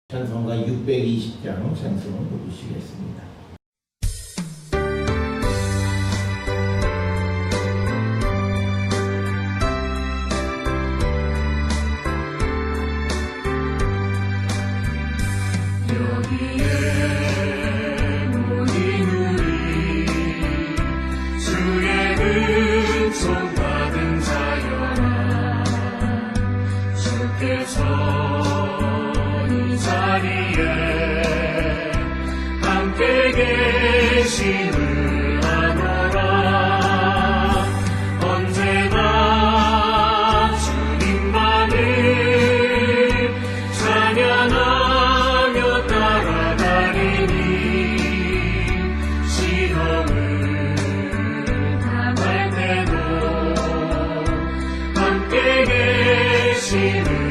찬송가 620장 찬송을 부르시겠습니다. 계심을 아노라. 언제나 주님만을 찬양하며 따라다니니 시험을 당할 때도 함께 계심을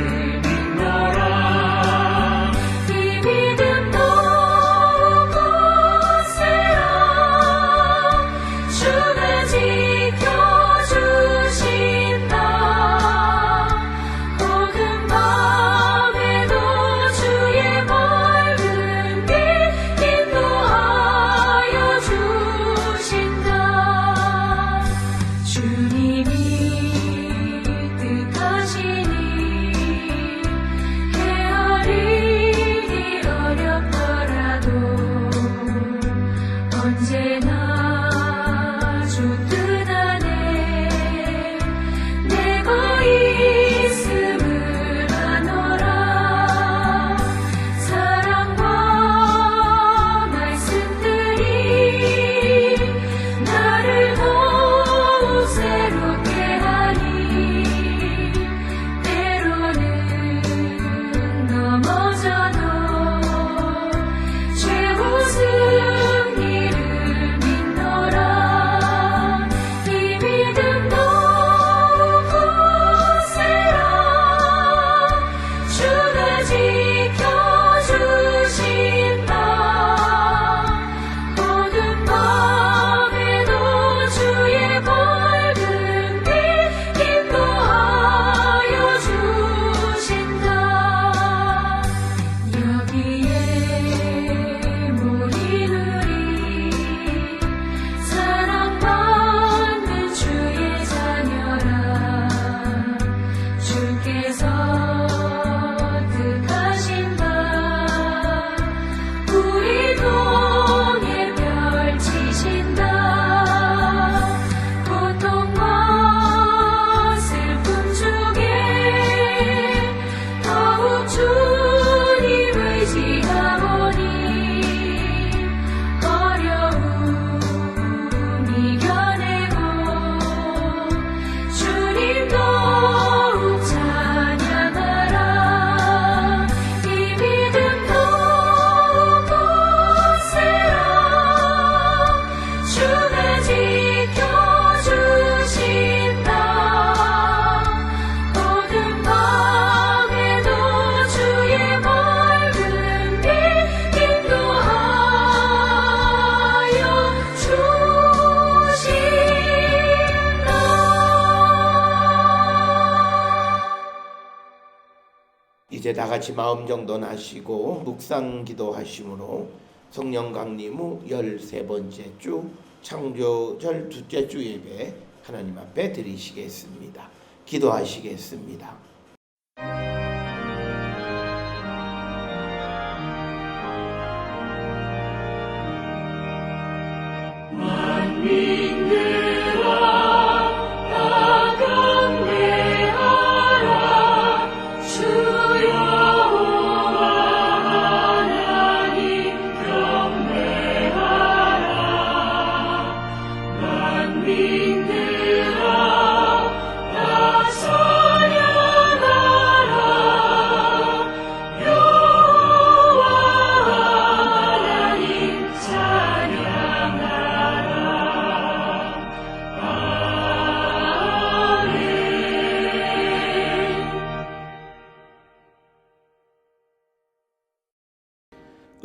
이제 다 같이 마음 정돈하시고 묵상 기도하심으로 성령 강림 후 13번째 주 창조절 둘째 주 예배 하나님 앞에 드리시겠습니다. 기도하시겠습니다.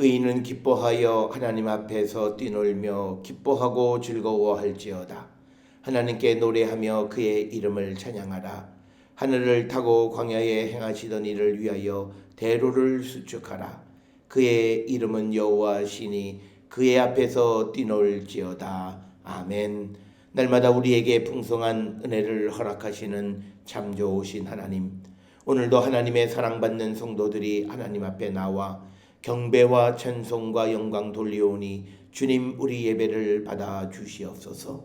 의인은 기뻐하여 하나님 앞에서 뛰놀며 기뻐하고 즐거워할지어다. 하나님께 노래하며 그의 이름을 찬양하라. 하늘을 타고 광야에 행하시던 이를 위하여 대로를 수축하라. 그의 이름은 여호와시니 그의 앞에서 뛰놀지어다. 아멘. 날마다 우리에게 풍성한 은혜를 허락하시는 참 좋으신 하나님, 오늘도 하나님의 사랑받는 성도들이 하나님 앞에 나와 경배와 찬송과 영광 돌리오니 주님 우리 예배를 받아 주시옵소서.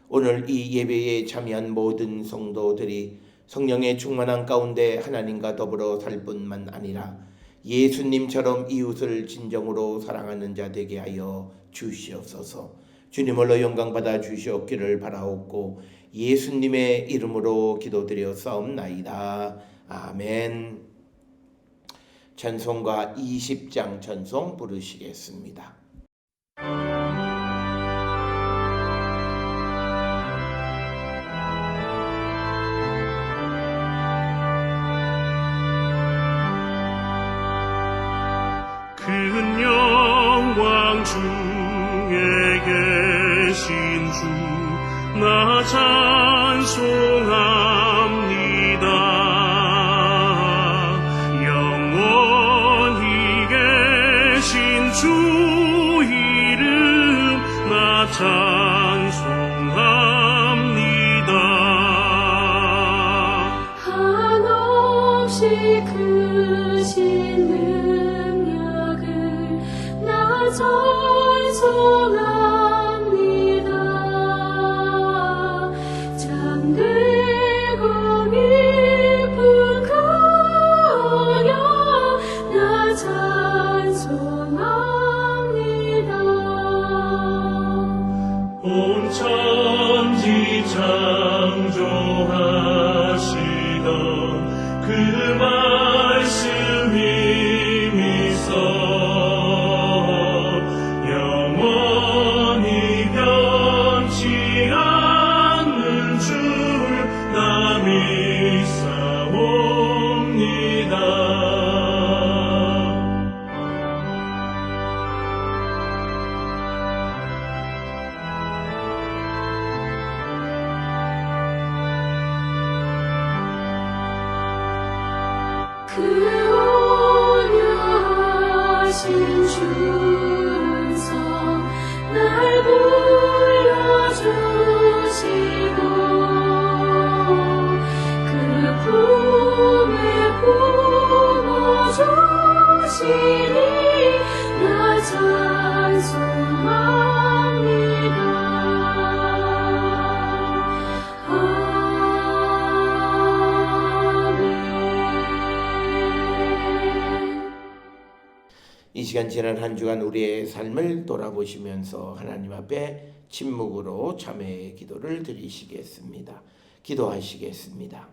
오늘 이 예배에 참여한 모든 성도들이 성령의 충만한 가운데 하나님과 더불어 살 뿐만 아니라 예수님처럼 이웃을 진정으로 사랑하는 자 되게 하여 주시옵소서. 주님을로 영광 받아 주시옵기를 바라옵고 예수님의 이름으로 기도드려 싸움나이다. 아멘. 찬송가 20장 찬송 부르시겠습니다. 큰 영광 중에 계신 주 나 찬송합니다. 영원히 계신 주 이름 나 찬송합니다. 한없이 크신 능력을 나 찬송합니다. 잠들고 깊은 강야 나 찬송합니다. 온 천지 창조하시던 그 말씀 힘있어 영원히 변치 않는 줄 나 믿사옵니다. 그 온유하신 주께서 날 불러주시고 그 품에 품어주시니 나 찬송합니다. 이 시간 지난 한 주간 우리의 삶을 돌아보시면서 하나님 앞에 침묵으로 참회의 기도를 드리시겠습니다. 기도하시겠습니다.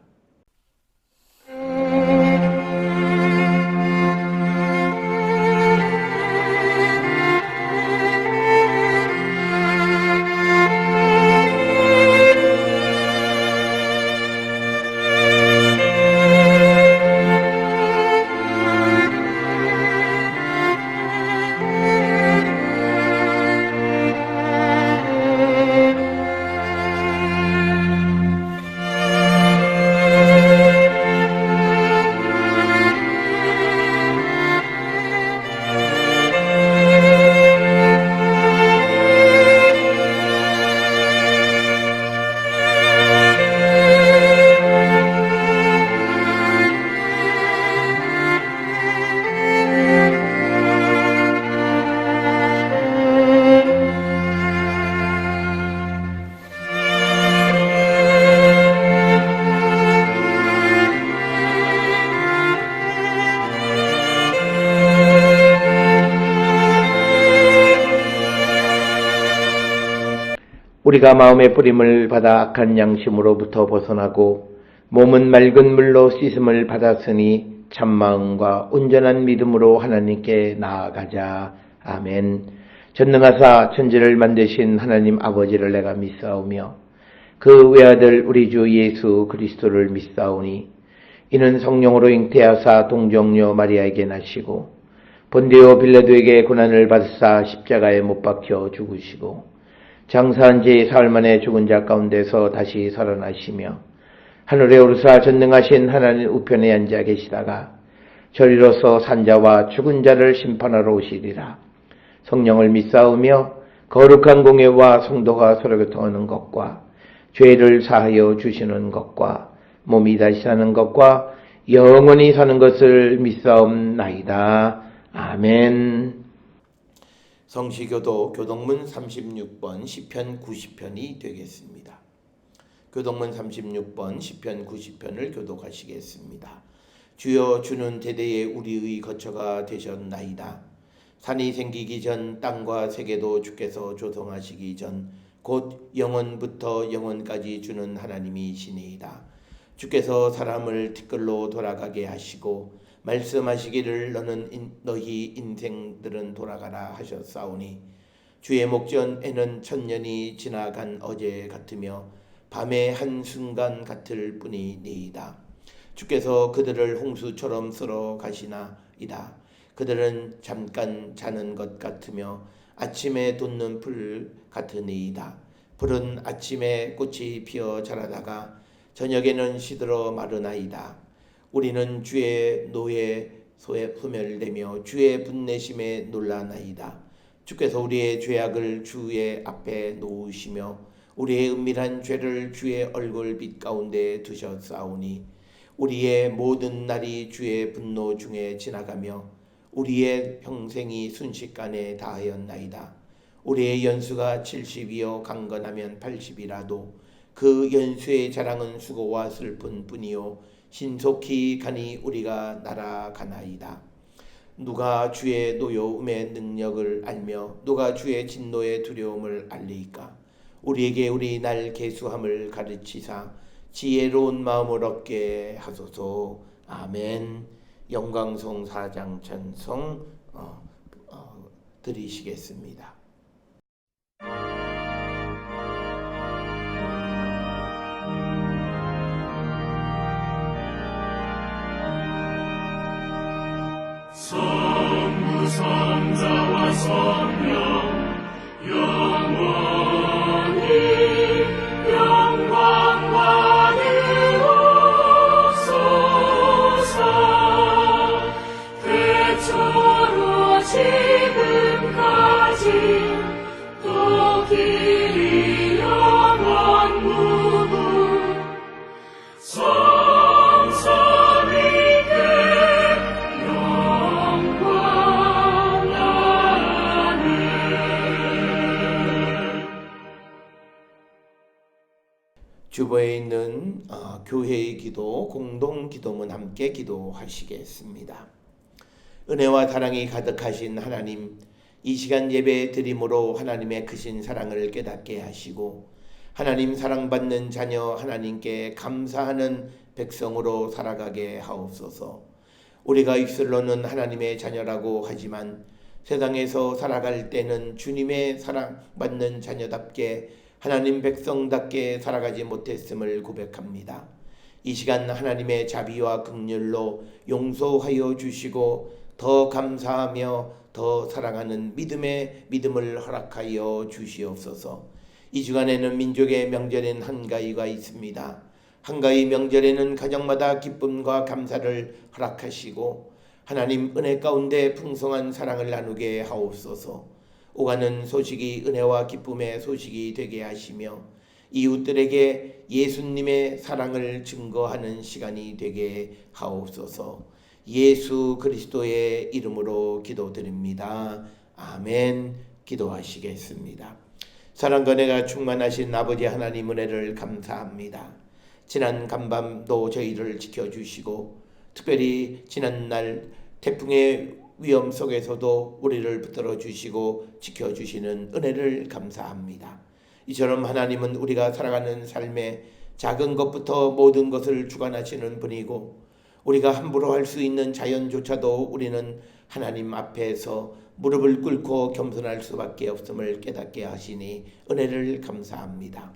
우리가 마음의 뿌림을 받아 악한 양심으로부터 벗어나고 몸은 맑은 물로 씻음을 받았으니 참마음과 온전한 믿음으로 하나님께 나아가자. 아멘. 전능하사 천지를 만드신 하나님 아버지를 내가 믿사오며 그 외아들 우리 주 예수 그리스도를 믿사오니 이는 성령으로 잉태하사 동정녀 마리아에게 나시고 본디오 빌라도에게 고난을 받으사 십자가에 못 박혀 죽으시고 장사한 지 사흘 만에 죽은 자 가운데서 다시 살아나시며 하늘에 오르사 전능하신 하나님 우편에 앉아 계시다가 저리로서 산자와 죽은 자를 심판하러 오시리라. 성령을 믿사오며 거룩한 공예와 성도가 서로 교통하는 것과 죄를 사하여 주시는 것과 몸이 다시 사는 것과 영원히 사는 것을 믿사옵나이다. 아멘. 성시교도 교동문 36번 시편 90편이 되겠습니다. 교동문 36번 시편 90편을 교독하시겠습니다. 주여, 주는 대대에 우리의 거처가 되셨나이다. 산이 생기기 전 땅과 세계도 주께서 조성하시기 전 곧 영원부터 영원까지 주는 하나님이시니이다. 주께서 사람을 티끌로 돌아가게 하시고 말씀하시기를 너희 인생들은 돌아가라 하셨사오니 주의 목전에는 천년이 지나간 어제 같으며 밤의 한순간 같을 뿐이니이다. 주께서 그들을 홍수처럼 쓸어 가시나이다. 그들은 잠깐 자는 것 같으며 아침에 돋는 불 같으니이다. 불은 아침에 꽃이 피어 자라다가 저녁에는 시들어 마르나이다. 우리는 주의 노에 소멸되며 주의 분내심에 놀라나이다. 주께서 우리의 죄악을 주의 앞에 놓으시며 우리의 은밀한 죄를 주의 얼굴빛 가운데 두셨사오니 우리의 모든 날이 주의 분노 중에 지나가며 우리의 평생이 순식간에 다하였나이다. 우리의 연수가 70이요 강건하면 80이라도 그 연수의 자랑은 수고와 슬픈 뿐이요 신속히 가니 우리가 날아가나이다. 누가 주의 노여움의 능력을 알며 누가 주의 진노의 두려움을 알리이까? 우리에게 우리 날 계수함을 가르치사 지혜로운 마음을 얻게 하소서. 아멘. 영광송 4장 찬송 드리시겠습니다. 성부 성자와 성령 영원히 영광 받으옵소서. 태초로 지금까지 또 길이 영원 무궁 성삼위께 영광 나네. 주보에 있는 교회의 기도, 공동 기도문 함께 기도하시겠습니다. 은혜와 사랑이 가득하신 하나님, 이 시간 예배 드림으로 하나님의 크신 사랑을 깨닫게 하시고 하나님 사랑받는 자녀 하나님께 감사하는 백성으로 살아가게 하옵소서. 우리가 입술로는 하나님의 자녀라고 하지만 세상에서 살아갈 때는 주님의 사랑받는 자녀답게 하나님 백성답게 살아가지 못했음을 고백합니다. 이 시간 하나님의 자비와 긍휼로 용서하여 주시고 더 감사하며 더 사랑하는 믿음을 허락하여 주시옵소서. 이 주간에는 민족의 명절인 한가위가 있습니다. 한가위 명절에는 가정마다 기쁨과 감사를 허락하시고 하나님 은혜 가운데 풍성한 사랑을 나누게 하옵소서. 오가는 소식이 은혜와 기쁨의 소식이 되게 하시며 이웃들에게 예수님의 사랑을 증거하는 시간이 되게 하옵소서. 예수 그리스도의 이름으로 기도드립니다. 아멘. 기도하시겠습니다. 사랑과 은혜가 충만하신 아버지 하나님 은혜를 감사합니다. 지난 간밤도 저희를 지켜주시고 특별히 지난날 태풍의 위험 속에서도 우리를 붙들어 주시고 지켜주시는 은혜를 감사합니다. 이처럼 하나님은 우리가 살아가는 삶에 작은 것부터 모든 것을 주관하시는 분이고 우리가 함부로 할 수 있는 자연조차도 우리는 하나님 앞에서 무릎을 꿇고 겸손할 수밖에 없음을 깨닫게 하시니 은혜를 감사합니다.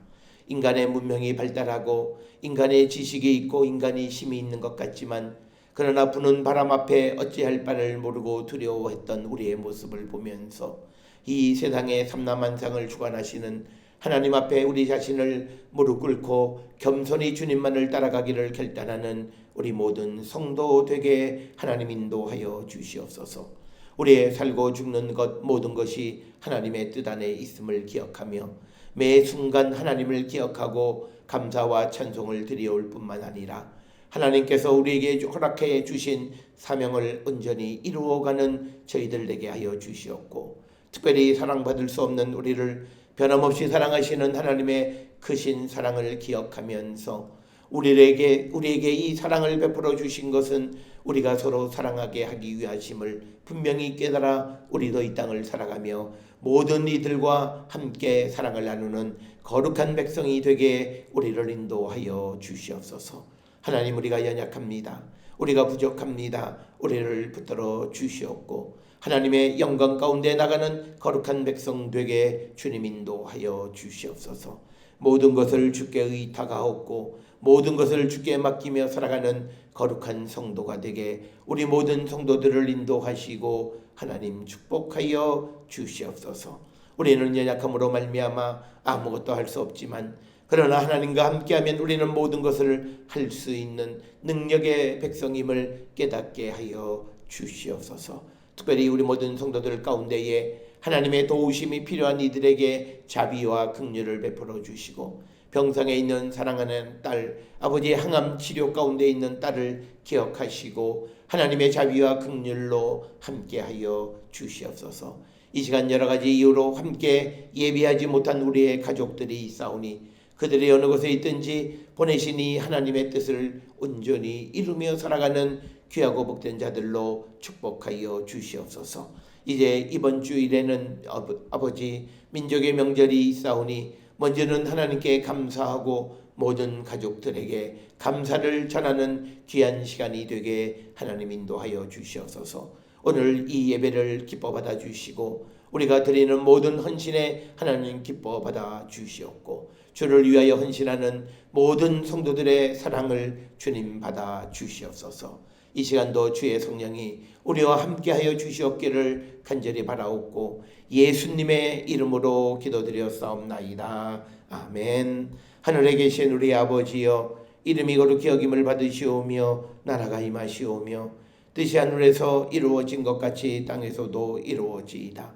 인간의 문명이 발달하고 인간의 지식이 있고 인간이 힘이 있는 것 같지만 그러나 부는 바람 앞에 어찌할 바를 모르고 두려워했던 우리의 모습을 보면서 이 세상의 삼라만상을 주관하시는 하나님 앞에 우리 자신을 무릎 꿇고 겸손히 주님만을 따라가기를 결단하는 우리 모든 성도 되게 하나님 인도하여 주시옵소서. 우리의 살고 죽는 것 모든 것이 하나님의 뜻 안에 있음을 기억하며 매 순간 하나님을 기억하고 감사와 찬송을 드려올 뿐만 아니라 하나님께서 우리에게 허락해 주신 사명을 온전히 이루어가는 저희들 되게 하여 주시옵고, 특별히 사랑받을 수 없는 우리를 변함없이 사랑하시는 하나님의 크신 사랑을 기억하면서 우리에게 이 사랑을 베풀어 주신 것은 우리가 서로 사랑하게 하기 위하심을 분명히 깨달아 우리도 이 땅을 살아가며 모든 이들과 함께 사랑을 나누는 거룩한 백성이 되게 우리를 인도하여 주시옵소서. 하나님, 우리가 연약합니다. 우리가 부족합니다. 우리를 붙들어 주시옵고 하나님의 영광 가운데 나가는 거룩한 백성 되게 주님 인도하여 주시옵소서. 모든 것을 주께 의탁하옵고 모든 것을 주께 맡기며 살아가는 거룩한 성도가 되게 우리 모든 성도들을 인도하시고 하나님 축복하여 주시옵소서. 우리는 연약함으로 말미암아 아무것도 할 수 없지만 그러나 하나님과 함께하면 우리는 모든 것을 할 수 있는 능력의 백성임을 깨닫게 하여 주시옵소서. 특별히 우리 모든 성도들 가운데에 하나님의 도우심이 필요한 이들에게 자비와 긍휼을 베풀어 주시고 병상에 있는 사랑하는 딸, 아버지의 항암 치료 가운데 있는 딸을 기억하시고 하나님의 자비와 긍휼로 함께하여 주시옵소서. 이 시간 여러 가지 이유로 함께 예비하지 못한 우리의 가족들이 있사오니 그들이 어느 곳에 있든지 보내신 이 하나님의 뜻을 온전히 이루며 살아가는 귀하고 복된 자들로 축복하여 주시옵소서. 이제 이번 주일에는 아버지 민족의 명절이 있사오니 먼저는 하나님께 감사하고 모든 가족들에게 감사를 전하는 귀한 시간이 되게 하나님 인도하여 주시옵소서. 오늘 이 예배를 기뻐 받아 주시고 우리가 드리는 모든 헌신에 하나님 기뻐 받아 주시옵고 주를 위하여 헌신하는 모든 성도들의 사랑을 주님 받아 주시옵소서. 이 시간도 주의 성령이 우리와 함께하여 주시옵기를 간절히 바라옵고 예수님의 이름으로 기도드렸사옵나이다. 아멘. 하늘에 계신 우리 아버지여, 이름이 거룩히 여김을 받으시오며 나라가 임하시오며 뜻이 하늘에서 이루어진 것 같이 땅에서도 이루어지이다.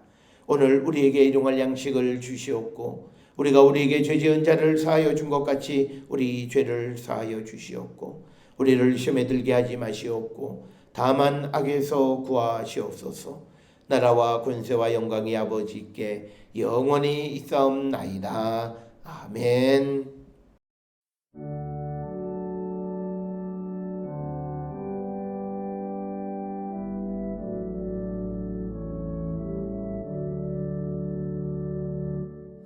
오늘 우리에게 일용할 양식을 주시옵고 우리가 우리에게 죄 지은 자를 사하여 준 것 같이 우리 죄를 사하여 주시옵고 우리를 시험에 들게 하지 마시옵고 다만 악에서 구하시옵소서. 나라와 권세와 영광이 아버지께 영원히 있사옵나이다. 아멘.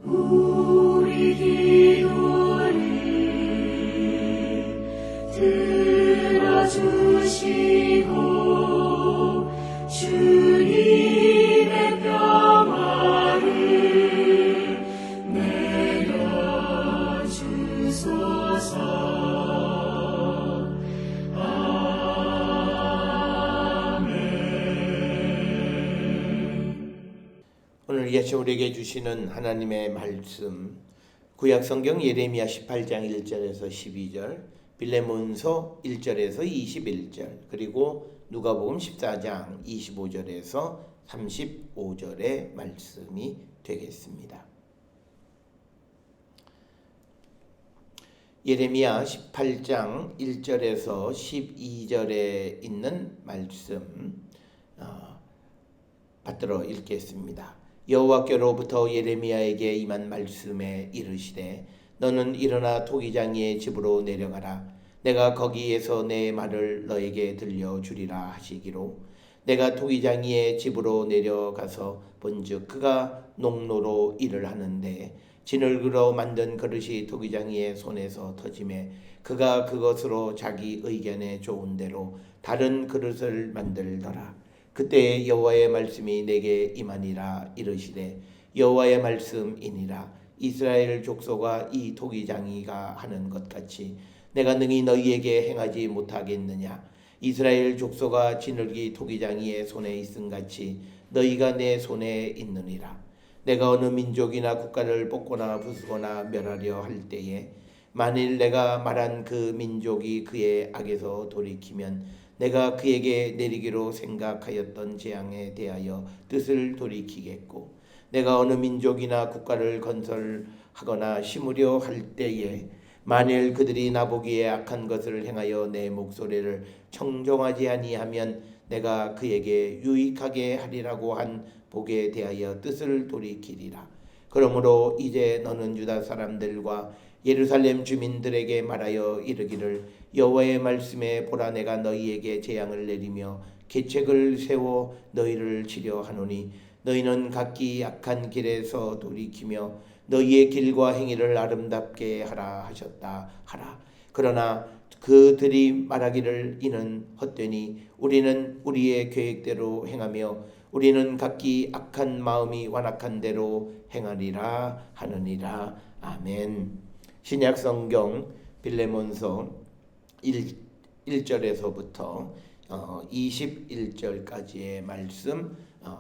우리 기도를 들어주시고 주님의 평화를 내려주소서. 오늘 이 아침 우리에게 주시는 하나님의 말씀, 구약성경 예레미야 18장 1절에서 12절, 빌레몬서 1절에서 21절, 그리고 누가복음 14장 25절에서 35절의 말씀이 되겠습니다. 예레미야 18장 1절에서 12절에 있는 말씀 받들어 읽겠습니다. 여호와께로부터 예레미야에게 임한 말씀에 이르시되 너는 일어나 토기장이의 집으로 내려가라. 내가 거기에서 내 말을 너에게 들려주리라 하시기로 내가 토기장이의 집으로 내려가서 본즉 그가 농로로 일을 하는데 진흙으로 만든 그릇이 토기장이의 손에서 터지매 그가 그것으로 자기 의견에 좋은 대로 다른 그릇을 만들더라. 그때 여호와의 말씀이 내게 임하니라. 이르시되 여호와의 말씀이니라. 이스라엘 족속아, 이 토기장이가 하는 것 같이 내가 능히 너희에게 행하지 못하겠느냐. 이스라엘 족속아, 진흙이 토기장이의 손에 있음 같이 너희가 내 손에 있느니라. 내가 어느 민족이나 국가를 뽑거나 부수거나 멸하려 할 때에 만일 내가 말한 그 민족이 그의 악에서 돌이키면 내가 그에게 내리기로 생각하였던 재앙에 대하여 뜻을 돌이키겠고 내가 어느 민족이나 국가를 건설하거나 심으려 할 때에 만일 그들이 나보기에 악한 것을 행하여 내 목소리를 청종하지 아니하면 내가 그에게 유익하게 하리라고 한 복에 대하여 뜻을 돌이키리라. 그러므로 이제 너는 유다 사람들과 예루살렘 주민들에게 말하여 이르기를 여호와의 말씀에 보라 내가 너희에게 재앙을 내리며 계책을 세워 너희를 치려 하노니 너희는 각기 악한 길에서 돌이키며 너희의 길과 행위를 아름답게 하라 하셨다 하라. 그러나 그들이 말하기를 이는 헛되니 우리는 우리의 계획대로 행하며 우리는 각기 악한 마음이 완악한 대로 행하리라 하느니라. 아멘. 신약성경 빌레몬서 1절에서부터 21절까지의 말씀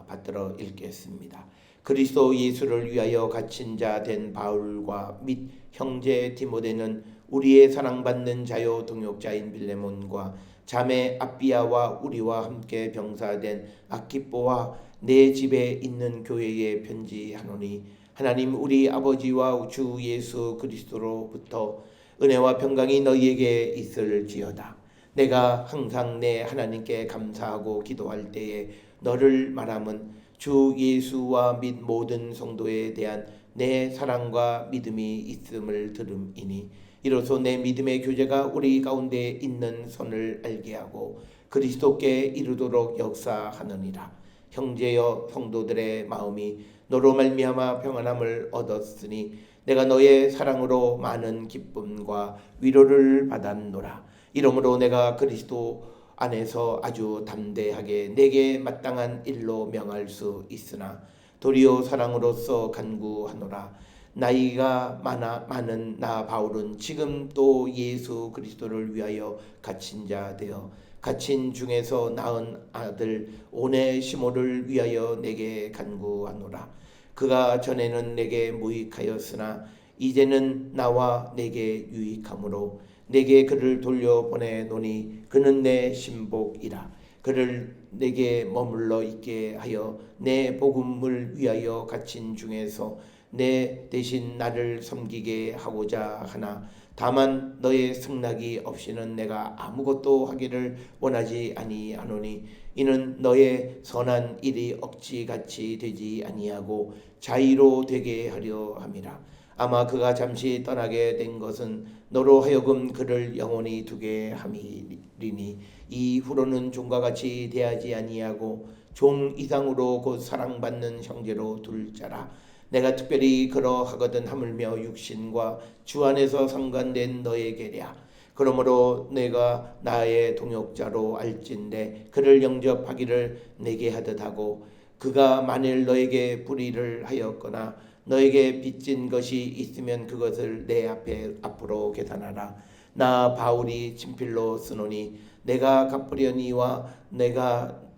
받들어 읽겠습니다. 그리스도 예수를 위하여 갇힌 자 된 바울과 및 형제 디모데는 우리의 사랑받는 자요 동역자인 빌레몬과 자매 아비아와 우리와 함께 병사된 아키뽀와 내 집에 있는 교회에 편지하노니 하나님 우리 아버지와 주 예수 그리스도로부터 은혜와 평강이 너희에게 있을지어다. 내가 항상 내 하나님께 감사하고 기도할 때에 너를 말함은 주 예수와 및 모든 성도에 대한 내 사랑과 믿음이 있음을 들음이니 이로써 내 믿음의 교제가 우리 가운데 있는 선을 알게 하고 그리스도께 이르도록 역사하느니라. 형제여 성도들의 마음이 너로 말미암아 평안함을 얻었으니 내가 너의 사랑으로 많은 기쁨과 위로를 받았노라. 이러므로 내가 그리스도 안에서 아주 담대하게 내게 마땅한 일로 명할 수 있으나 도리어 사랑으로서 간구하노라. 나이가 많은 나 바울은 지금 또 예수 그리스도를 위하여 갇힌 자 되어 갇힌 중에서 낳은 아들 오네시모를 위하여 내게 간구하노라. 그가 전에는 내게 무익하였으나 이제는 나와 내게 유익하므로 내게 그를 돌려보내노니 그는 내 신복이라. 그를 내게 머물러 있게 하여 내 복음을 위하여 갇힌 중에서 내 대신 나를 섬기게 하고자 하나 다만 너의 승낙이 없이는 내가 아무것도 하기를 원하지 아니하노니 이는 너의 선한 일이 억지같이 되지 아니하고 자의로 되게 하려 함이라. 아마 그가 잠시 떠나게 된 것은 너로 하여금 그를 영원히 두게 함이리니 이후로는 종과 같이 대하지 아니하고 종 이상으로 곧 사랑받는 형제로 둘 자라. 내가 특별히 그러하거든 하물며 육신과 주 안에서 상관된 너에게랴. 그러므로 내가 나의 동역자로 알진대 그를 영접하기를 내게 하듯 하고 그가 만일 너에게 불의를 하였거나 너에게 빚진 것이 있으면 그것을 내 앞으로 계산하라. 나 바울이 친필로 쓰노니 내가 갚으려니와 내가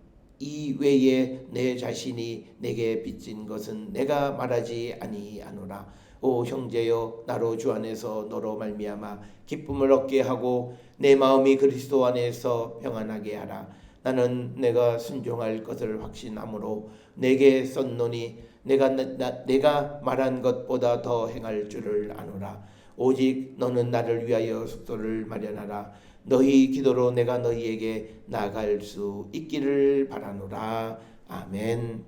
이 외에 내 자신이 내게 빚진 것은 내가 말하지 아니하노라. 오 형제여 나로 주 안에서 너로 말미암아 기쁨을 얻게 하고 내 마음이 그리스도 안에서 평안하게 하라. 나는 내가 순종할 것을 확신함으로 내게 썼노니 내가 말한 것보다 더 행할 줄을 아노라. 오직 너는 나를 위하여 숙소를 마련하라. 너희 기도로 내가 너희에게 나아갈 수 있기를 바라노라. 아멘.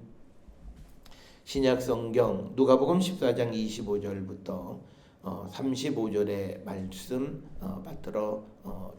신약성경 누가복음 14장 25절부터 35절의 말씀 받들어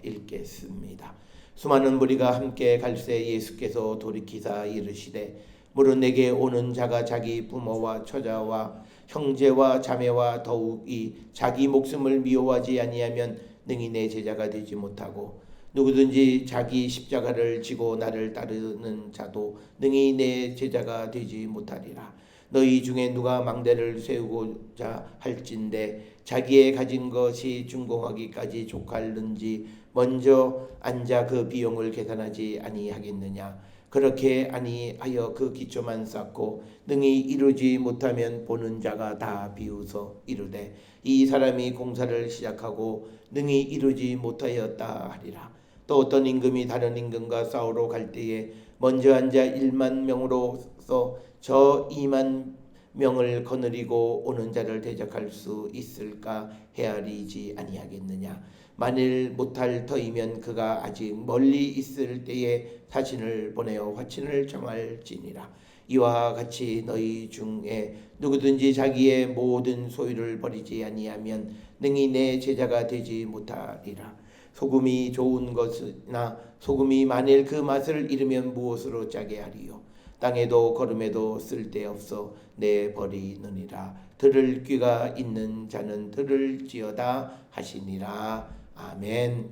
읽겠습니다. 수많은 무리가 함께 갈새 예수께서 돌이키사 이르시되 무릇 내게 오는 자가 자기 부모와 처자와 형제와 자매와 더욱이 자기 목숨을 미워하지 아니하면 능히 내 제자가 되지 못하고 누구든지 자기 십자가를 지고 나를 따르는 자도 능히 내 제자가 되지 못하리라. 너희 중에 누가 망대를 세우고자 할진대 자기의 가진 것이 준공하기까지 족할는지 먼저 앉아 그 비용을 계산하지 아니하겠느냐. 그렇게 아니하여 그 기초만 쌓고 능히 이루지 못하면 보는 자가 다 비웃어 이르되 이 사람이 공사를 시작하고 능히 이루지 못하였다 하리라. 또 어떤 임금이 다른 임금과 싸우러 갈 때에 먼저 앉아 1만 명으로서 저 2만 명을 거느리고 오는 자를 대적할 수 있을까 헤아리지 아니하겠느냐. 만일 못할 터이면 그가 아직 멀리 있을 때에 사신을 보내어 화친을 정할지니라. 이와 같이 너희 중에 누구든지 자기의 모든 소유를 버리지 아니하면 능히 내 제자가 되지 못하리라. 소금이 좋은 것이나 소금이 만일 그 맛을 잃으면 무엇으로 짜게 하리요. 땅에도 거름에도 쓸데없어 내버리느니라. 들을 귀가 있는 자는 들을지어다 하시니라. 아멘.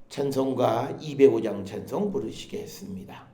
찬송가 205장 찬송 부르시겠습니다.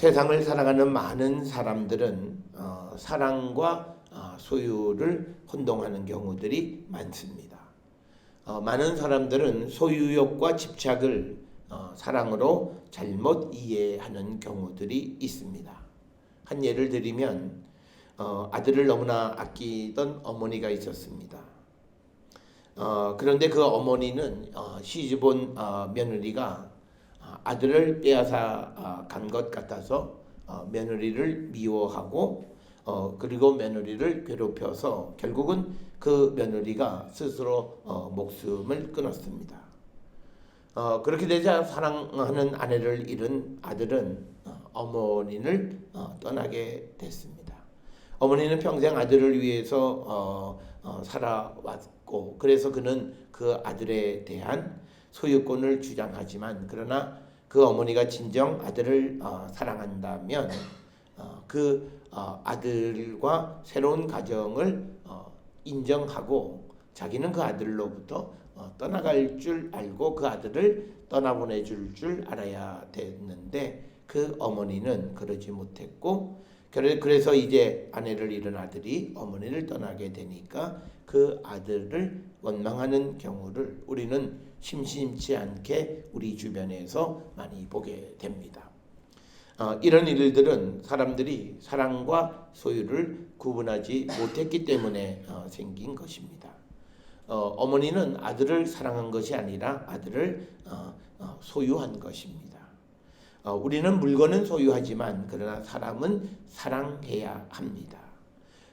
세상을 살아가는 많은 사람들은 사랑과 소유를 혼동하는 경우들이 많습니다. 많은 사람들은 소유욕과 집착을 사랑으로 잘못 이해하는 경우들이 있습니다. 한 예를 들면 아들을 너무나 아끼던 어머니가 있었습니다. 그런데 그 어머니는 시집온 며느리가 아들을 빼앗아 간 것 같아서 며느리를 미워하고 그리고 며느리를 괴롭혀서 결국은 그 며느리가 스스로 목숨을 끊었습니다. 그렇게 되자 사랑하는 아내를 잃은 아들은 어머니를 떠나게 됐습니다. 어머니는 평생 아들을 위해서 살아왔고 그래서 그는 그 아들에 대한 소유권을 주장하지만 그러나 그 어머니가 진정 아들을 사랑한다면 그 아들과 새로운 가정을 인정하고 자기는 그 아들로부터 떠나갈 줄 알고 그 아들을 떠나보내줄 줄 알아야 됐는데 그 어머니는 그러지 못했고 그래서 이제 아내를 잃은 아들이 어머니를 떠나게 되니까 그 아들을 원망하는 경우를 우리는 심심치 않게 우리 주변에서 많이 보게 됩니다. 이런 일들은 사람들이 사랑과 소유를 구분하지 못했기 때문에 생긴 것입니다. 어머니는 아들을 사랑한 것이 아니라 아들을 소유한 것입니다. 우리는 물건은 소유하지만 그러나 사람은 사랑해야 합니다.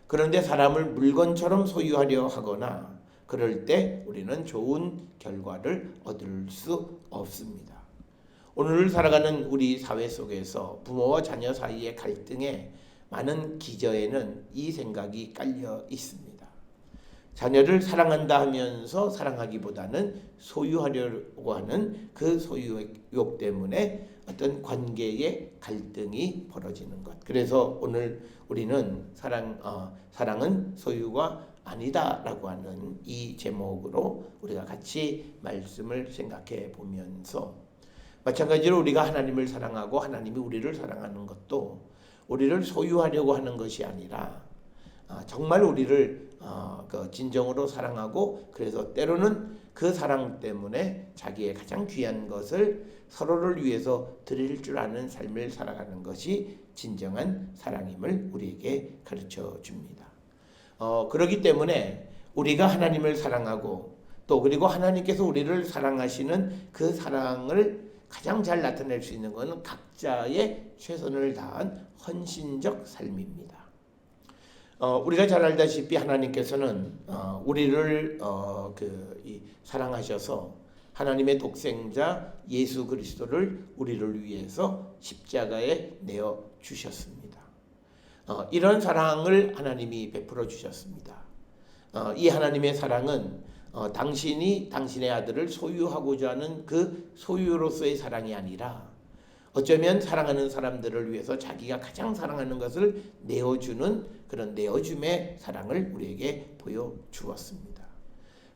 그런데 사람을 물건처럼 소유하려 하거나 그럴 때 우리는 좋은 결과를 얻을 수 없습니다. 오늘 살아가는 우리 사회 속에서 부모와 자녀 사이의 갈등의 많은 기저에는 이 생각이 깔려 있습니다. 자녀를 사랑한다 하면서 사랑하기보다는 소유하려고 하는 그 소유욕 때문에 어떤 관계의 갈등이 벌어지는 것. 그래서 오늘 우리는 사랑은 소유가 아니다라고 하는 이 제목으로 우리가 같이 말씀을 생각해 보면서 마찬가지로 우리가 하나님을 사랑하고 하나님이 우리를 사랑하는 것도 우리를 소유하려고 하는 것이 아니라 정말 우리를 진정으로 사랑하고 그래서 때로는 그 사랑 때문에 자기의 가장 귀한 것을 서로를 위해서 드릴 줄 아는 삶을 살아가는 것이 진정한 사랑임을 우리에게 가르쳐 줍니다. 그렇기 때문에 우리가 하나님을 사랑하고 또 그리고 하나님께서 우리를 사랑하시는 그 사랑을 가장 잘 나타낼 수 있는 것은 각자의 최선을 다한 헌신적 삶입니다. 우리가 잘 알다시피 하나님께서는 우리를 사랑하셔서 하나님의 독생자 예수 그리스도를 우리를 위해서 십자가에 내어 주셨습니다. 이런 사랑을 하나님이 베풀어 주셨습니다. 이 하나님의 사랑은 당신이 당신의 아들을 소유하고자 하는 그 소유로서의 사랑이 아니라 어쩌면 사랑하는 사람들을 위해서 자기가 가장 사랑하는 것을 내어주는 그런 내어줌의 사랑을 우리에게 보여주었습니다.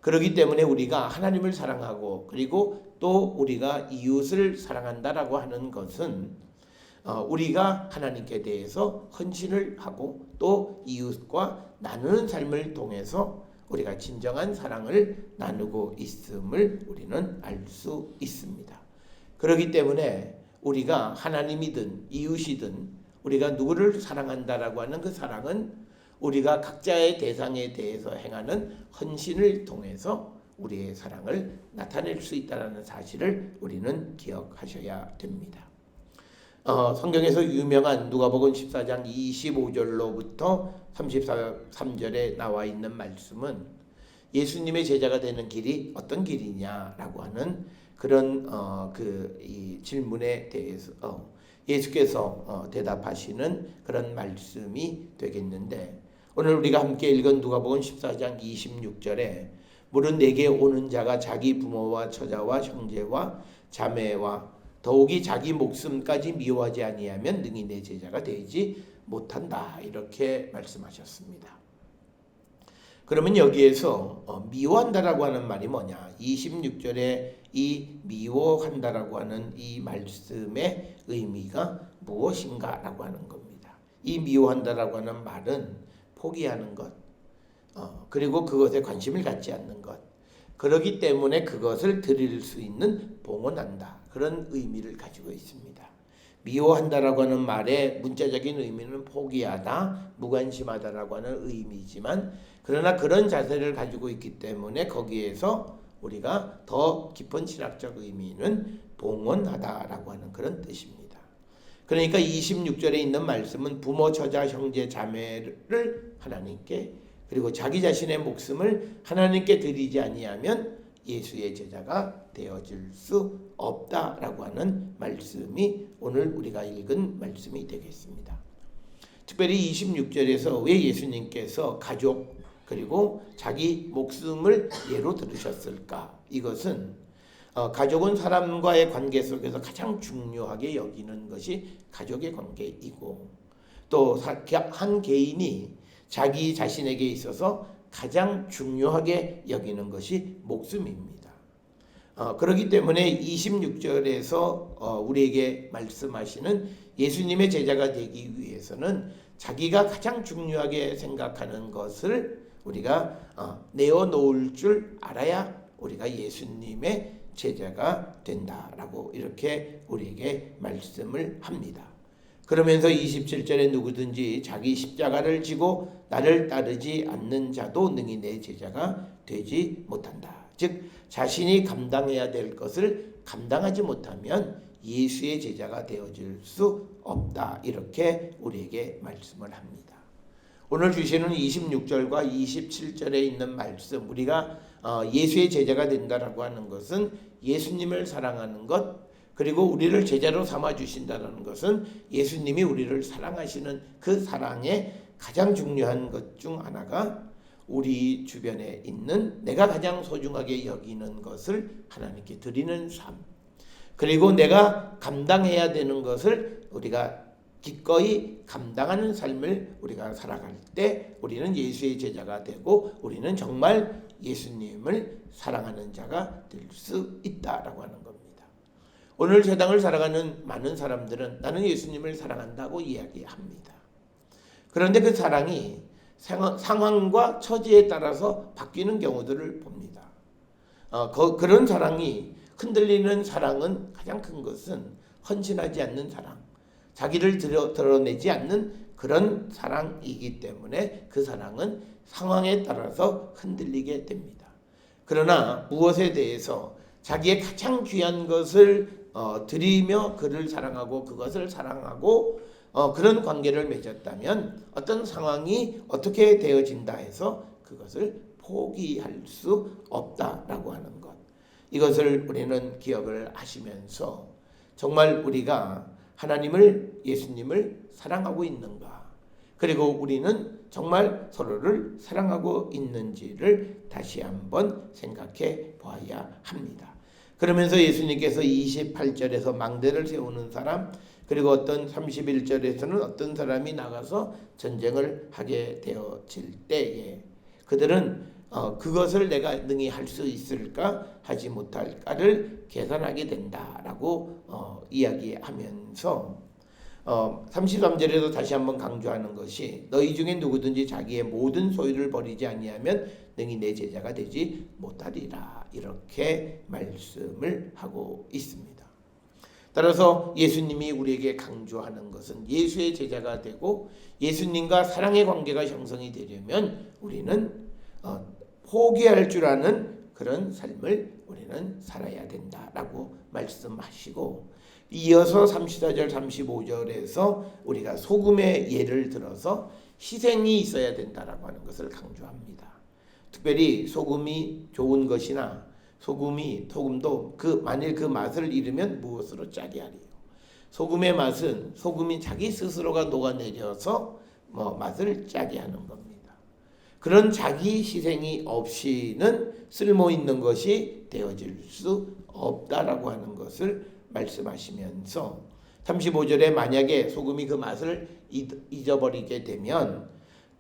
그렇기 때문에 우리가 하나님을 사랑하고 그리고 또 우리가 이웃을 사랑한다라고 하는 것은 우리가 하나님께 대해서 헌신을 하고 또 이웃과 나누는 삶을 통해서 우리가 진정한 사랑을 나누고 있음을 우리는 알 수 있습니다. 그렇기 때문에 우리가 하나님이든 이웃이든 우리가 누구를 사랑한다라고 하는 그 사랑은 우리가 각자의 대상에 대해서 행하는 헌신을 통해서 우리의 사랑을 나타낼 수 있다는 사실을 우리는 기억하셔야 됩니다. 성경에서 유명한 누가복음 14장 25절로부터 33절에 나와 있는 말씀은 예수님의 제자가 되는 길이 어떤 길이냐라고 하는 그런 이 질문에 대해서 예수께서 대답하시는 그런 말씀이 되겠는데 오늘 우리가 함께 읽은 누가복음 14장 26절에 물은 내게 오는 자가 자기 부모와 처자와 형제와 자매와 더욱이 자기 목숨까지 미워하지 아니하면 능히 내 제자가 되지 못한다 이렇게 말씀하셨습니다. 그러면 여기에서 미워한다라고 하는 말이 뭐냐? 26절에 이 미워한다라고 하는 이 말씀의 의미가 무엇인가라고 하는 겁니다. 이 미워한다라고 하는 말은 포기하는 것, 그리고 그것에 관심을 갖지 않는 것, 그러기 때문에 그것을 드릴 수 있는 봉헌한다, 그런 의미를 가지고 있습니다. 미워한다라고 하는 말의 문자적인 의미는 포기하다, 무관심하다라고 하는 의미지만, 그러나 그런 자세를 가지고 있기 때문에 거기에서 우리가 더 깊은 신학적 의미는 봉헌하다라고 하는 그런 뜻입니다. 그러니까 26절에 있는 말씀은 부모, 처자, 형제, 자매를 하나님께, 그리고 자기 자신의 목숨을 하나님께 드리지 아니하면 예수의 제자가 되어질 수 없다라고 하는 말씀이 오늘 우리가 읽은 말씀이 되겠습니다. 특별히 26절에서 왜 예수님께서 가족 그리고 자기 목숨을 예로 들으셨을까? 이것은 가족은 사람과의 관계 속에서 가장 중요하게 여기는 것이 가족의 관계이고, 또 한 개인이 자기 자신에게 있어서 가장 중요하게 여기는 것이 목숨입니다. 그렇기 때문에 26절에서 우리에게 말씀하시는 예수님의 제자가 되기 위해서는 자기가 가장 중요하게 생각하는 것을 우리가 내어놓을 줄 알아야 우리가 예수님의 제자가 된다라고 이렇게 우리에게 말씀을 합니다. 그러면서 27절에 누구든지 자기 십자가를 지고 나를 따르지 않는 자도 능히 내 제자가 되지 못한다. 즉 자신이 감당해야 될 것을 감당하지 못하면 예수의 제자가 되어질 수 없다. 이렇게 우리에게 말씀을 합니다. 오늘 주시는 26절과 27절에 있는 말씀, 우리가 예수의 제자가 된다라고 하는 것은 예수님을 사랑하는 것, 그리고 우리를 제자로 삼아 주신다는 것은 예수님이 우리를 사랑하시는 그 사랑의 가장 중요한 것 중 하나가 우리 주변에 있는 내가 가장 소중하게 여기는 것을 하나님께 드리는 삶, 그리고 내가 감당해야 되는 것을 우리가 기꺼이 감당하는 삶을 우리가 살아갈 때 우리는 예수의 제자가 되고 우리는 정말 예수님을 사랑하는 자가 될 수 있다라고 하는 겁니다. 오늘 세상을 살아가는 많은 사람들은 나는 예수님을 사랑한다고 이야기합니다. 그런데 그 사랑이 상황과 처지에 따라서 바뀌는 경우들을 봅니다. 그런 사랑이 흔들리는 사랑은 가장 큰 것은 헌신하지 않는 사랑, 자기를 드러내지 않는 그런 사랑이기 때문에 그 사랑은 상황에 따라서 흔들리게 됩니다. 그러나 무엇에 대해서 자기의 가장 귀한 것을 드리며 그를 사랑하고 그것을 사랑하고 그런 관계를 맺었다면 어떤 상황이 어떻게 되어진다 해서 그것을 포기할 수 없다라고 하는 것, 이것을 우리는 기억을 하시면서 정말 우리가 하나님을, 예수님을 사랑하고 있는가, 그리고 우리는 정말 서로를 사랑하고 있는지를 다시 한번 생각해 보아야 합니다. 그러면서 예수님께서 28절에서 망대를 세우는 사람, 그리고 어떤 31절에서는 어떤 사람이 나가서 전쟁을 하게 되어질 때에 그들은 그것을 내가 능히 할 수 있을까 하지 못할까를 계산하게 된다라고 이야기하면서 33절에도 다시 한번 강조하는 것이 너희 중에 누구든지 자기의 모든 소유를 버리지 아니하면 능히 내 제자가 되지 못하리라, 이렇게 말씀을 하고 있습니다. 따라서 예수님이 우리에게 강조하는 것은 예수의 제자가 되고 예수님과 사랑의 관계가 형성이 되려면 우리는 포기할 줄 아는 그런 삶을 우리는 살아야 된다라고 말씀하시고, 이어서 34절 35절에서 우리가 소금의 예를 들어서 희생이 있어야 된다라고 하는 것을 강조합니다. 특별히 소금이 좋은 것이나 소금도 만일 그 맛을 잃으면 무엇으로 짜게 하리요. 소금의 맛은 소금이 자기 스스로가 녹아내려서 맛을 짜게 하는 겁니다. 그런 자기 희생이 없이는 쓸모 있는 것이 되어질 수 없다라고 하는 것을 말씀하시면서 35절에 만약에 소금이 그 맛을 잊어버리게 되면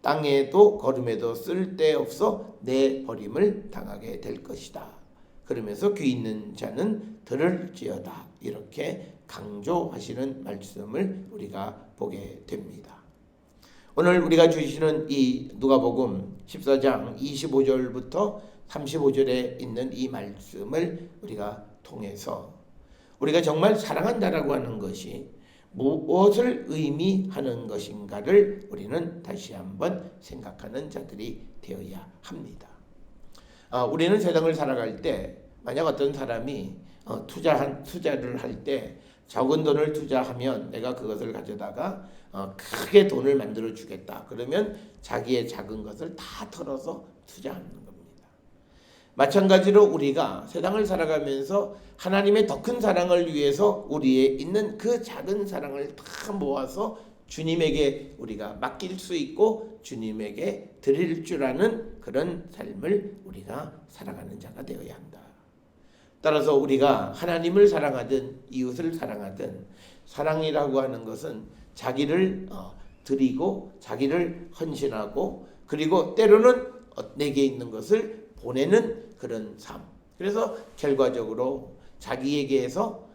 땅에도 걸음에도 쓸데없어 내버림을 당하게 될 것이다. 그러면서 귀 있는 자는 들을지어다. 이렇게 강조하시는 말씀을 우리가 보게 됩니다. 오늘 우리가 주시는 이 누가복음 14장 25절부터 35절에 있는 이 말씀을 우리가 통해서 우리가 정말 사랑한다라고 하는 것이 무엇을 의미하는 것인가를 우리는 다시 한번 생각하는 자들이 되어야 합니다. 우리는 세상을 살아갈 때 만약 어떤 사람이 투자를 할 때 적은 돈을 투자하면 내가 그것을 가져다가 크게 돈을 만들어 주겠다. 그러면 자기의 작은 것을 다 털어서 투자하는 겁니다. 마찬가지로 우리가 세상을 살아가면서 하나님의 더 큰 사랑을 위해서 우리에 있는 그 작은 사랑을 다 모아서 주님에게 우리가 맡길 수 있고 주님에게 드릴 줄 아는 그런 삶을 우리가 살아가는 자가 되어야 한다. 따라서 우리가 하나님을 사랑하든 이웃을 사랑하든 사랑이라고 하는 것은 자기를 드리고 자기를 헌신하고 그리고 때로는 내게 있는 것을 보내는 그런 삶. 그래서 결과적으로 자기에게서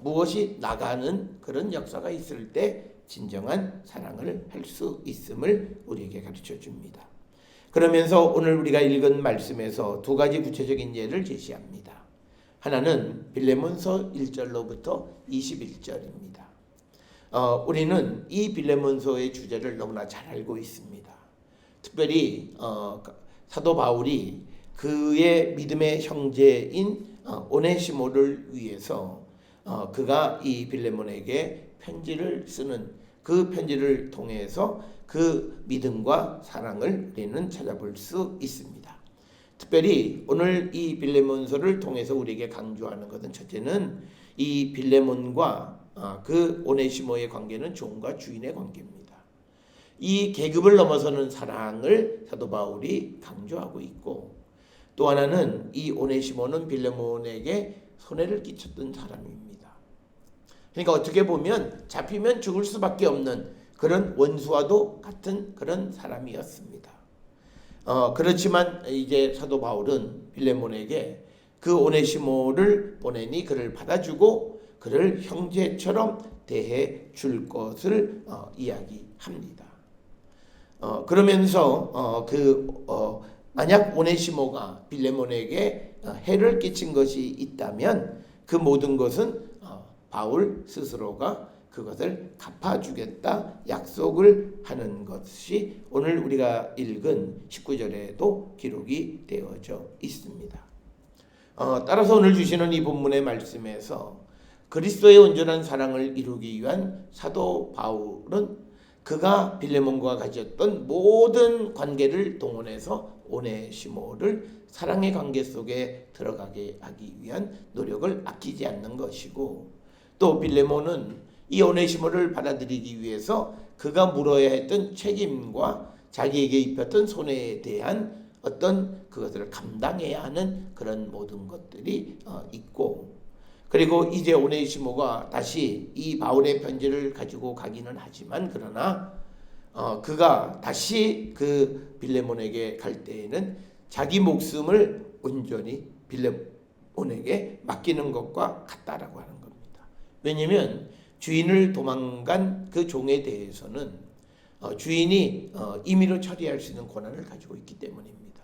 무엇이 나가는 그런 역사가 있을 때 진정한 사랑을 할 수 있음을 우리에게 가르쳐 줍니다. 그러면서 오늘 우리가 읽은 말씀에서 두 가지 구체적인 예를 제시합니다. 하나는 빌레몬서 1절로부터 21절입니다. 우리는 이 빌레몬서의 주제를 너무나 잘 알고 있습니다. 특별히 사도 바울이 그의 믿음의 형제인 오네시모를 위해서 그가 이 빌레몬에게 편지를 쓰는 그 편지를 통해서 그 믿음과 사랑을 우리는 찾아볼 수 있습니다. 특별히 오늘 이 빌레몬서를 통해서 우리에게 강조하는 것은 첫째는 이 빌레몬과 그 오네시모의 관계는 종과 주인의 관계입니다. 이 계급을 넘어서는 사랑을 사도 바울이 강조하고 있고 또 하나는 이 오네시모는 빌레몬에게 손해를 끼쳤던 사람입니다. 그러니까 어떻게 보면 잡히면 죽을 수밖에 없는 그런 원수와도 같은 그런 사람이었습니다. 그렇지만 이제 사도 바울은 빌레몬에게 그 오네시모를 보내니 그를 받아주고 그를 형제처럼 대해 줄 것을 이야기합니다. 그러면서 만약 오네시모가 빌레몬에게 해를 끼친 것이 있다면 그 모든 것은 바울 스스로가 그것을 갚아주겠다 약속을 하는 것이 오늘 우리가 읽은 19절에도 기록이 되어져 있습니다. 따라서 오늘 주시는 이 본문의 말씀에서 그리스도의 온전한 사랑을 이루기 위한 사도 바울은 그가 빌레몬과 가졌던 모든 관계를 동원해서 오네시모를 사랑의 관계 속에 들어가게 하기 위한 노력을 아끼지 않는 것이고 또 빌레몬은 이 오네시모를 받아들이기 위해서 그가 물어야 했던 책임과 자기에게 입혔던 손해에 대한 어떤 그것을 감당해야 하는 그런 모든 것들이 있고 그리고 이제 오네시모가 다시 이 바울의 편지를 가지고 가기는 하지만 그러나 그가 다시 그 빌레몬에게 갈 때에는 자기 목숨을 온전히 빌레몬에게 맡기는 것과 같다라고 하는 겁니다. 왜냐하면 주인을 도망간 그 종에 대해서는 주인이 임의로 처리할 수 있는 권한을 가지고 있기 때문입니다.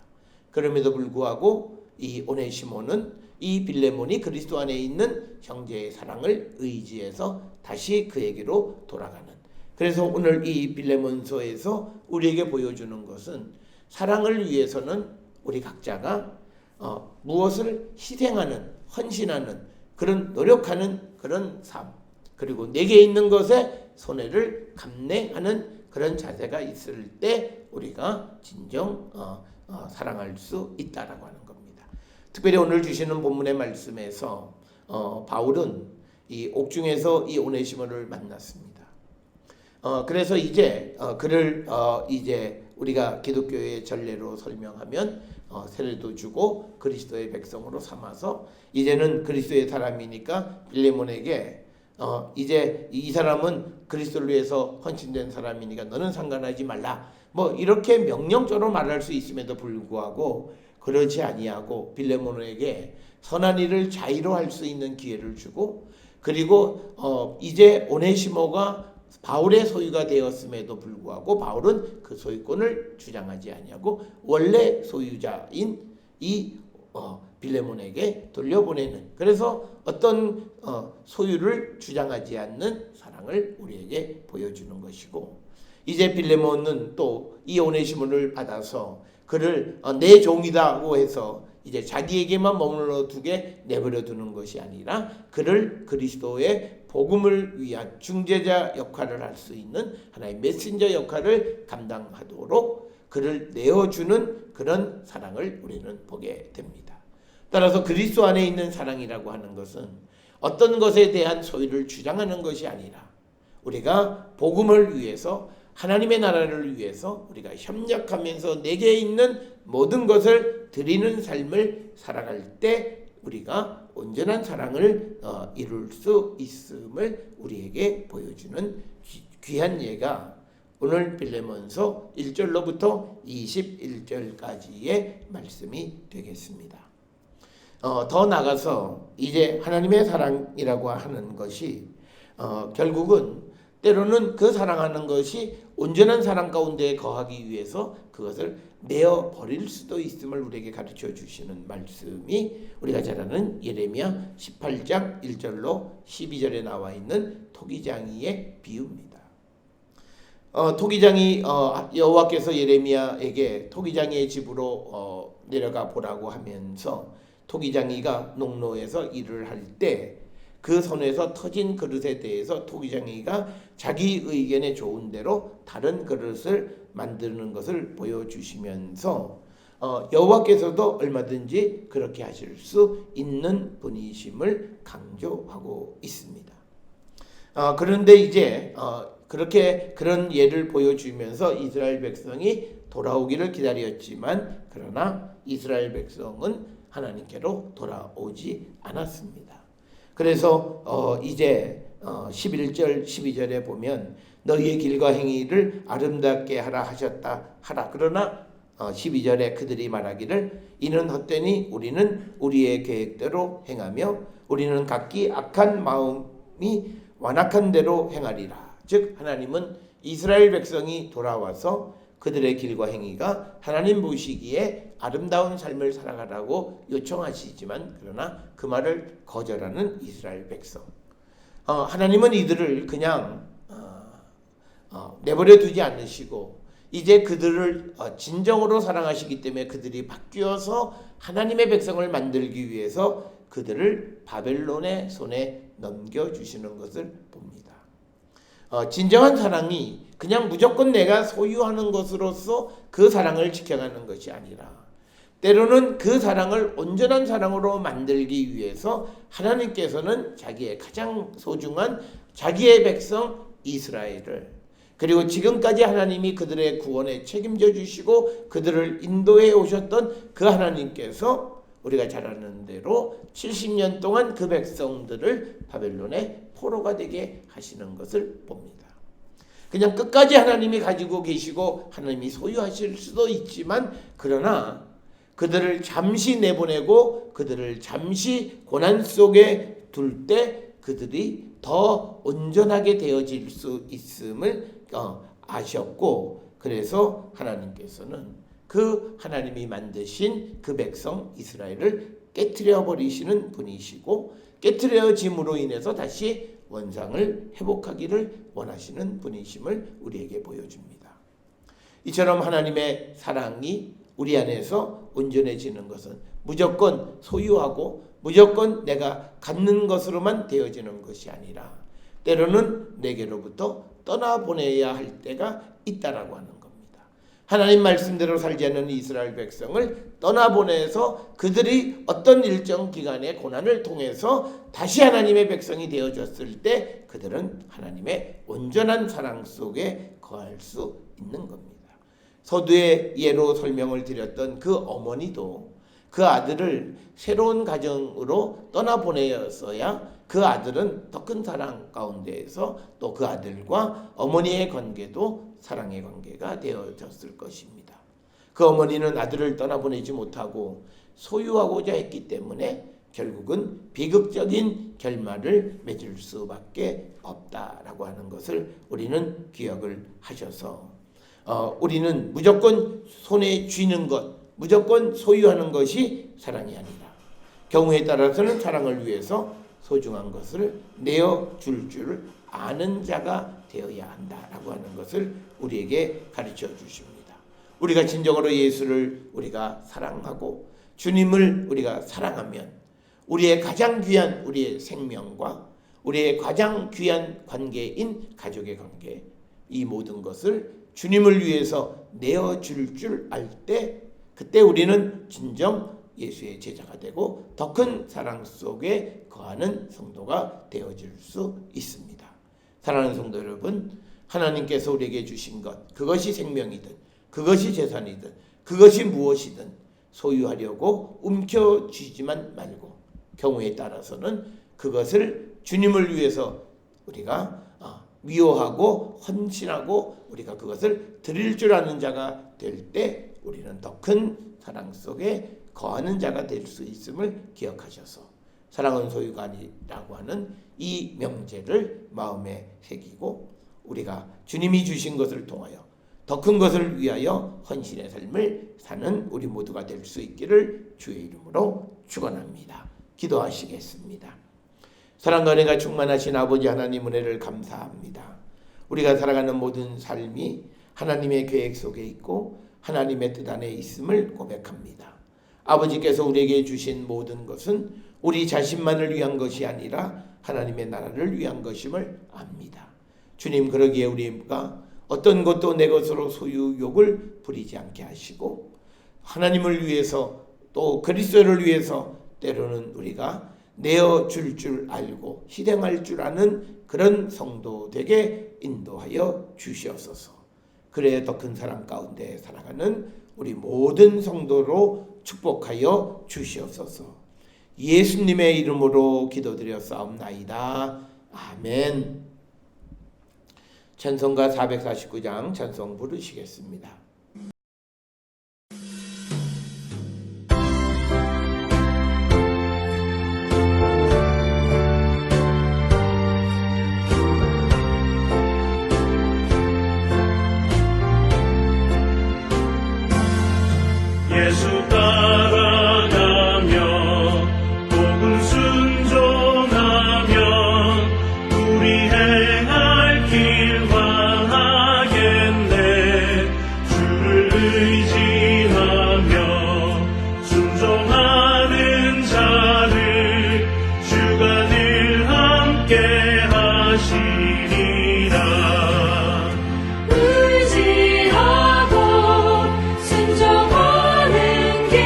그럼에도 불구하고 이 오네시모는 이 빌레몬이 그리스도 안에 있는 형제의 사랑을 의지해서 다시 그에게로 돌아가는 그래서 오늘 이 빌레몬서에서 우리에게 보여주는 것은 사랑을 위해서는 우리 각자가 무엇을 희생하는 헌신하는 그런 노력하는 그런 삶 그리고 내게 있는 것에 손해를 감내하는 그런 자세가 있을 때 우리가 진정 사랑할 수 있다라고 하는 겁니다. 특별히 오늘 주시는 본문의 말씀에서 바울은 이 옥중에서 이 오네시모를 만났습니다. 그래서 이제 그를 이제 우리가 기독교의 전례로 설명하면 세례도 주고 그리스도의 백성으로 삼아서 이제는 그리스도의 사람이니까 빌레몬에게 이제 이 사람은 그리스도를 위해서 헌신된 사람이니까 너는 상관하지 말라. 뭐 이렇게 명령적으로 말할 수 있음에도 불구하고 그러지 아니하고 빌레몬에게 선한 일을 자의로 할 수 있는 기회를 주고, 그리고 이제 오네시모가 바울의 소유가 되었음에도 불구하고 바울은 그 소유권을 주장하지 아니하고 원래 소유자인 이 빌레몬에게 돌려보내는, 그래서 어떤 소유를 주장하지 않는 사랑을 우리에게 보여주는 것이고, 이제 빌레몬은 또 이 오네시모를 받아서 그를 내 종이다고 해서 이제 자기에게만 머물러 두게 내버려 두는 것이 아니라 그를 그리스도의 복음을 위한 중재자 역할을 할 수 있는 하나의 메신저 역할을 감당하도록 그를 내어주는 그런 사랑을 우리는 보게 됩니다. 따라서 그리스도 안에 있는 사랑이라고 하는 것은 어떤 것에 대한 소유를 주장하는 것이 아니라 우리가 복음을 위해서, 하나님의 나라를 위해서 우리가 협력하면서 내게 있는 모든 것을 드리는 삶을 살아갈 때 우리가 온전한 사랑을 이룰 수 있음을 우리에게 보여주는 귀한 예가 오늘 빌레몬서 1절로부터 21절까지의 말씀이 되겠습니다. 더 나아가서 이제 하나님의 사랑이라고 하는 것이 결국은 때로는 그 사랑하는 것이 온전한 사랑 가운데 거하기 위해서 그것을 내어 버릴 수도 있음을 우리에게 가르쳐 주시는 말씀이 우리가 잘 아는 예레미야 18장 1절로 12절에 나와 있는 토기장이의 비유입니다. 토기장이 여호와께서 예레미야에게 토기장이의 집으로 내려가 보라고 하면서 토기장이가 농로에서 일을 할 때 그 손에서 터진 그릇에 대해서 토기장이가 자기 의견에 좋은 대로 다른 그릇을 만드는 것을 보여주시면서 여호와께서도 얼마든지 그렇게 하실 수 있는 분이심을 강조하고 있습니다. 그런데 이제 그렇게 그런 예를 보여주면서 이스라엘 백성이 돌아오기를 기다렸지만 그러나 이스라엘 백성은 하나님께로 돌아오지 않았습니다. 그래서 이제 11절 12절에 보면 너희의 길과 행위를 아름답게 하라 하셨다 하라. 그러나 12절에 그들이 말하기를 이는 헛되니 우리는 우리의 계획대로 행하며 우리는 각기 악한 마음이 완악한 대로 행하리라. 즉 하나님은 이스라엘 백성이 돌아와서 그들의 길과 행위가 하나님 보시기에 아름다운 삶을 살아가라고 요청하시지만 그러나 그 말을 거절하는 이스라엘 백성, 하나님은 이들을 그냥 내버려 두지 않으시고 이제 그들을 진정으로 사랑하시기 때문에 그들이 바뀌어서 하나님의 백성을 만들기 위해서 그들을 바벨론의 손에 넘겨주시는 것을 봅니다. 진정한 사랑이 그냥 무조건 내가 소유하는 것으로서 그 사랑을 지켜가는 것이 아니라 때로는 그 사랑을 온전한 사랑으로 만들기 위해서 하나님께서는 자기의 가장 소중한 자기의 백성 이스라엘을, 그리고 지금까지 하나님이 그들의 구원에 책임져 주시고 그들을 인도해 오셨던 그 하나님께서 우리가 잘 아는 대로 70년 동안 그 백성들을 바벨론의 포로가 되게 하시는 것을 봅니다. 그냥 끝까지 하나님이 가지고 계시고 하나님이 소유하실 수도 있지만 그러나 그들을 잠시 내보내고 그들을 잠시 고난 속에 둘 때 그들이 더 온전하게 되어질 수 있음을 아셨고, 그래서 하나님께서는 그 하나님이 만드신 그 백성 이스라엘을 깨트려 버리시는 분이시고 깨트려짐으로 인해서 다시 원상을 회복하기를 원하시는 분이심을 우리에게 보여줍니다. 이처럼 하나님의 사랑이 우리 안에서 온전해지는 것은 무조건 소유하고 무조건 내가 갖는 것으로만 되어지는 것이 아니라 때로는 내게로부터 떠나보내야 할 때가 있다라고 하는 겁니다. 하나님 말씀대로 살지 않는 이스라엘 백성을 떠나보내서 그들이 어떤 일정 기간의 고난을 통해서 다시 하나님의 백성이 되어졌을 때 그들은 하나님의 온전한 사랑 속에 거할 수 있는 겁니다. 서두에 예로 설명을 드렸던 그 어머니도 그 아들을 새로운 가정으로 떠나보내었어야 그 아들은 더 큰 사랑 가운데에서 또 그 아들과 어머니의 관계도 사랑의 관계가 되어졌을 것입니다. 그 어머니는 아들을 떠나보내지 못하고 소유하고자 했기 때문에 결국은 비극적인 결말을 맺을 수밖에 없다라고 하는 것을 우리는 기억을 하셔서 우리는 무조건 손에 쥐는 것, 무조건 소유하는 것이 사랑이 아니라 경우에 따라서는 사랑을 위해서 소중한 것을 내어줄 줄 아는 자가 되어야 한다라고 하는 것을 우리에게 가르쳐 주십니다. 우리가 진정으로 예수를 우리가 사랑하고 주님을 우리가 사랑하면 우리의 가장 귀한 우리의 생명과 우리의 가장 귀한 관계인 가족의 관계, 이 모든 것을 주님을 위해서 내어줄 줄 알 때 그때 우리는 진정 예수의 제자가 되고 더 큰 사랑 속에 거하는 성도가 되어질 수 있습니다. 사랑하는 성도 여러분, 하나님께서 우리에게 주신 것, 그것이 생명이든 그것이 재산이든 그것이 무엇이든 소유하려고 움켜쥐지만 말고 경우에 따라서는 그것을 주님을 위해서 우리가 미워하고 헌신하고 우리가 그것을 드릴 줄 아는 자가 될 때 우리는 더 큰 사랑 속에 거하는 자가 될 수 있음을 기억하셔서 사랑은 소유가 아니라고 하는 이 명제를 마음에 새기고 우리가 주님이 주신 것을 통하여 더 큰 것을 위하여 헌신의 삶을 사는 우리 모두가 될 수 있기를 주의 이름으로 축원합니다. 기도하시겠습니다. 사랑과 은혜가 충만하신 아버지 하나님 은혜를 감사합니다. 우리가 살아가는 모든 삶이 하나님의 계획 속에 있고 하나님의 뜻 안에 있음을 고백합니다. 아버지께서 우리에게 주신 모든 것은 우리 자신만을 위한 것이 아니라 하나님의 나라를 위한 것임을 압니다. 주님, 그러기에 우리가 어떤 것도 내 것으로 소유욕을 부리지 않게 하시고 하나님을 위해서 또 그리스도를 위해서 때로는 우리가 내어줄 줄 알고 희생할 줄 아는 그런 성도 되게 인도하여 주시옵소서. 그래야 더 큰 사랑 가운데 살아가는 우리 모든 성도로 축복하여 주시옵소서. 예수님의 이름으로 기도드렸사옵나이다. 아멘. 찬송가 449장 찬송 부르시겠습니다. 예수 따라가며 복음 순종하며 우리 행할 길 망하겠네. 주를 의지하며 순종하는 자를 주가 늘 함께 하시리라. 의지하고 순종하는 길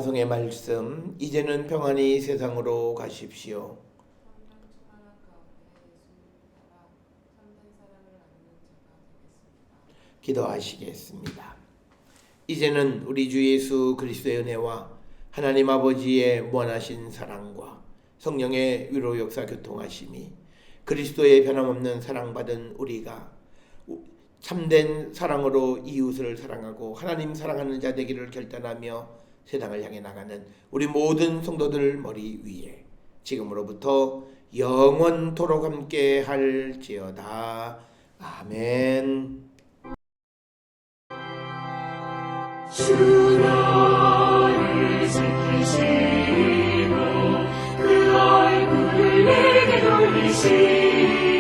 찬송의 말씀, 이제는 평안히 세상으로 가십시오. 기도하시겠습니다. 이제는 우리 주 예수 그리스도의 은혜와 하나님 아버지의 무한하신 사랑과 성령의 위로 역사 교통하심이 그리스도의 변함없는 사랑받은 우리가 참된 사랑으로 이웃을 사랑하고 하나님 사랑하는 자 되기를 결단하며 세상을 향해 나가는 우리 모든 성도들 머리 위에 지금으로부터 영원토록 함께 할지어다. 아멘. 주 나를 지키시고 그 얼굴을 내게 돌리시고